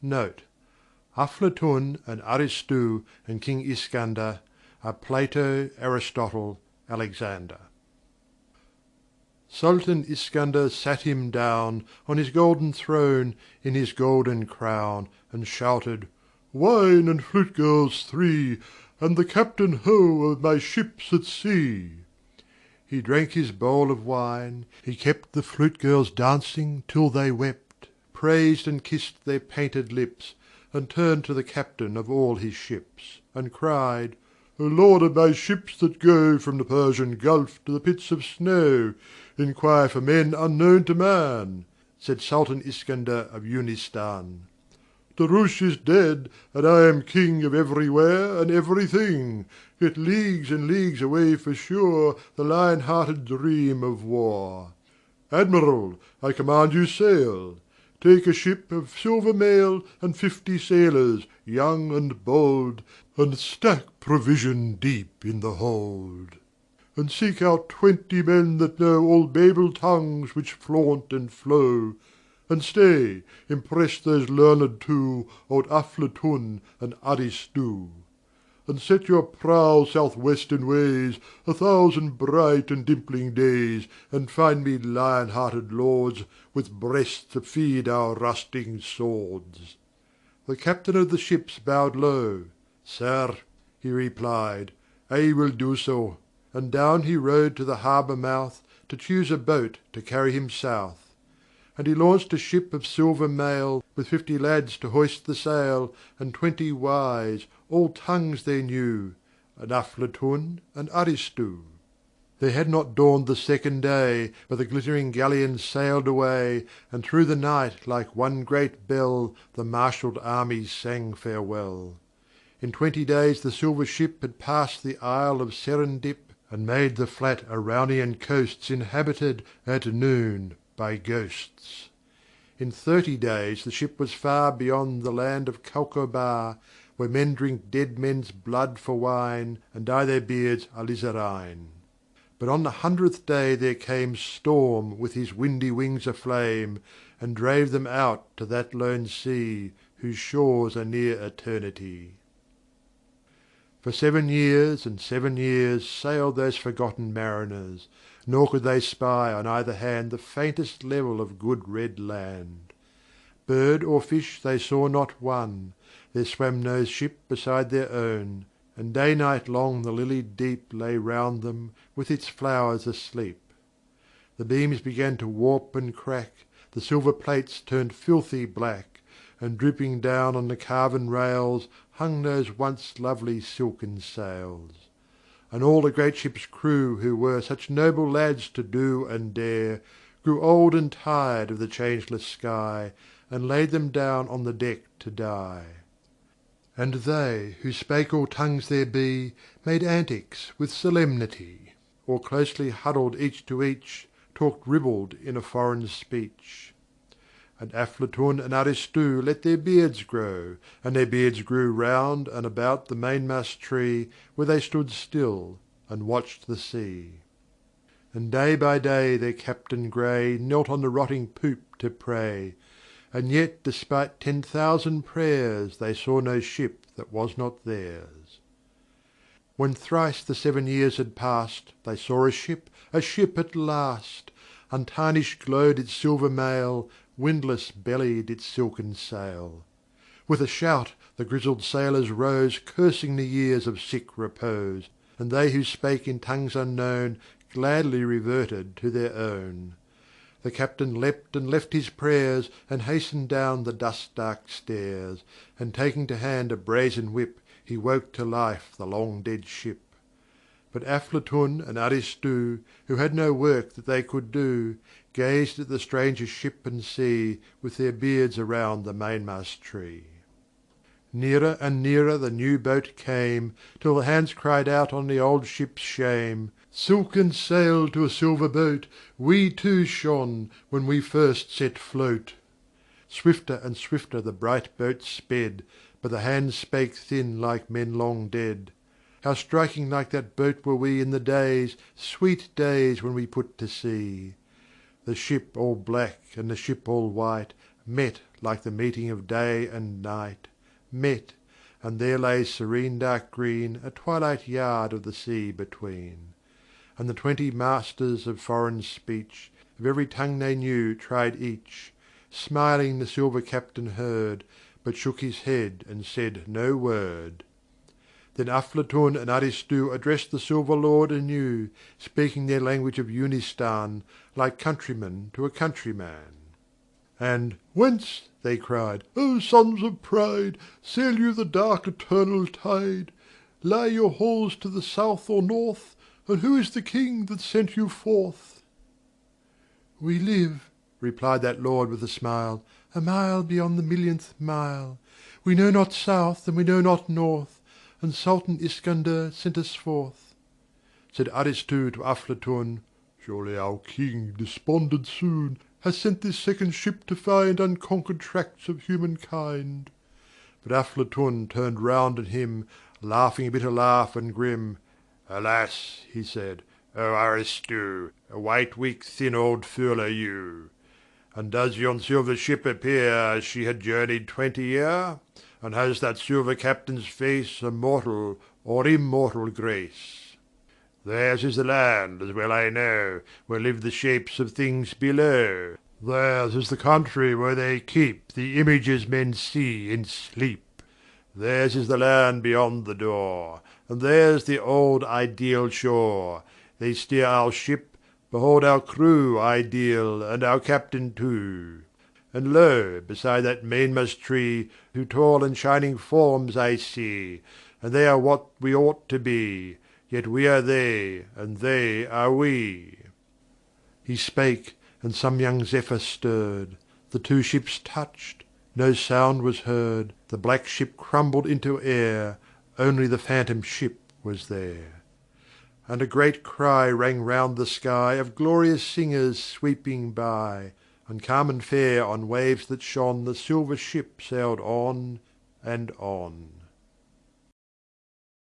Note: Aflatun and Aristu and King Iskander are Plato, Aristotle, Alexander. Sultan Iskander sat him down On his golden throne in his golden crown, And shouted, "Wine and flute-girls three, And the captain, ho, of my ships at sea!" He drank his bowl of wine, he kept The flute-girls dancing till they wept, Praised and kissed their painted lips, And turned to the captain of all his ships, And cried, "O lord of my ships that go From the Persian Gulf to the pits of snow, Inquire for men unknown to man." Said Sultan Iskander of Yoonistan, "Daroosh is dead, and I am king Of everywhere and everything, Yet leagues and leagues away for sure The lion-hearted dream of war. Admiral, I command you sail. Take a ship of silver mail And 50 sailors, young and bold, And stack provision deep in the hold. And seek out 20 men that know All Babel tongues which flaunt and flow. And stay, impress those learned two, Old Aflatun and Aristu. And set your prow south-western ways 1,000 bright and dimpling days, And find me lion-hearted lords With breasts to feed our rusting swords." The captain of the ships bowed low. "Sir," he replied, "I will do so." And down he rode to the harbour mouth To choose a boat to carry him south. And he launched a ship of silver mail, With 50 lads to hoist the sail, And 20 wise, all tongues they knew, And Aflatun and Aristu. There had not dawned the second day, But the glittering galleons sailed away, And through the night like one great bell The marshalled armies sang farewell. In 20 days the silver ship Had passed the Isle of Serendip, And made the flat Araunian coasts Inhabited, at noon, by ghosts. In 30 days the ship was far Beyond the land of Calcobar, Where men drink dead men's blood for wine, And dye their beards alizarine. But on the 100th day there came Storm with his windy wings aflame, And drave them out to that lone sea, Whose shores are near eternity. For 7 years and 7 years Sailed those forgotten mariners, Nor could they spy on either hand The faintest level of good red land. Bird or fish they saw not one, There swam no ship beside their own, And day-night long the lilied deep Lay round them with its flowers asleep. The beams began to warp and crack, The silver plates turned filthy black, And drooping down on the carven rails Hung those once lovely silken sails. And all the great ship's crew who were Such noble lads to do and dare, Grew old and tired of the changeless sky, And laid them down on the deck to die. And they, who spake all tongues there be, Made antics with solemnity, Or closely huddled each to each, Talked ribald in a foreign speech. And Aflatun and Aristu let their beards grow, And their beards grew round and about the mainmast tree, Where they stood still and watched the sea. And day by day their captain grey Knelt on the rotting poop to pray, And yet despite 10,000 prayers They saw no ship that was not theirs. When thrice the 7 years had passed, They saw a ship at last! Untarnished glowed its silver mail, Windless bellied its silken sail. With a shout the grizzled sailors rose, Cursing the years of sick repose, And they who spake in tongues unknown Gladly reverted to their own. The captain leapt and left his prayers, And hastened down the dust-dark stairs, And taking to hand a brazen whip, He woke to life the long-dead ship. But Aflatun and Aristu, Who had no work that they could do, Gazed at the stranger ship and sea, With their beards around the mainmast tree. Nearer and nearer the new boat came, Till the hands cried out on the old ship's shame, "Silken sail to a silver boat, We too shone when we first set float." Swifter and swifter the bright boat sped, But the hands spake thin like men long dead. How striking like that boat were we In the days, sweet days when we put to sea! The ship all black and the ship all white, met like the meeting of day and night, met, and there lay serene dark green a twilight yard of the sea between. And the 20 masters of foreign speech, of every tongue they knew, tried each. Smiling the silver captain heard, but shook his head and said no word. Then Aflatun and Aristu addressed the silver lord anew, speaking their language of Yoonistan, like countryman to a countryman. And "Whence," they cried, "O sons of pride, sail you the dark eternal tide? Lie your halls to the south or north? And who is the king that sent you forth?" "We live," replied that lord with a smile, "a mile beyond the millionth mile. We know not south and we know not north, and Sultan Iskander sent us forth." Said Aristu to Aflatun, "Surely our king, despondent soon, has sent this second ship to find unconquered tracts of humankind." But Aflatun turned round at him, laughing a bitter laugh and grim. "Alas," he said, "O Aristu, a white weak thin old fool are you. And does yon silver ship appear as she had journeyed 20 year? And has that silver captain's face a mortal or immortal grace? Theirs is the land, as well I know, where live the shapes of things below. Theirs is the country where they keep the images men see in sleep. Theirs is the land beyond the door, and theirs the old ideal shore. They steer our ship, behold our crew ideal, and our captain too. And lo, beside that mainmast tree, 2 tall and shining forms I see, and they are what we ought to be. Yet we are they, and they are we." He spake, and some young zephyr stirred. The 2 ships touched, no sound was heard. The black ship crumbled into air, only the phantom ship was there. And a great cry rang round the sky of glorious singers sweeping by, and calm and fair on waves that shone the silver ship sailed on and on.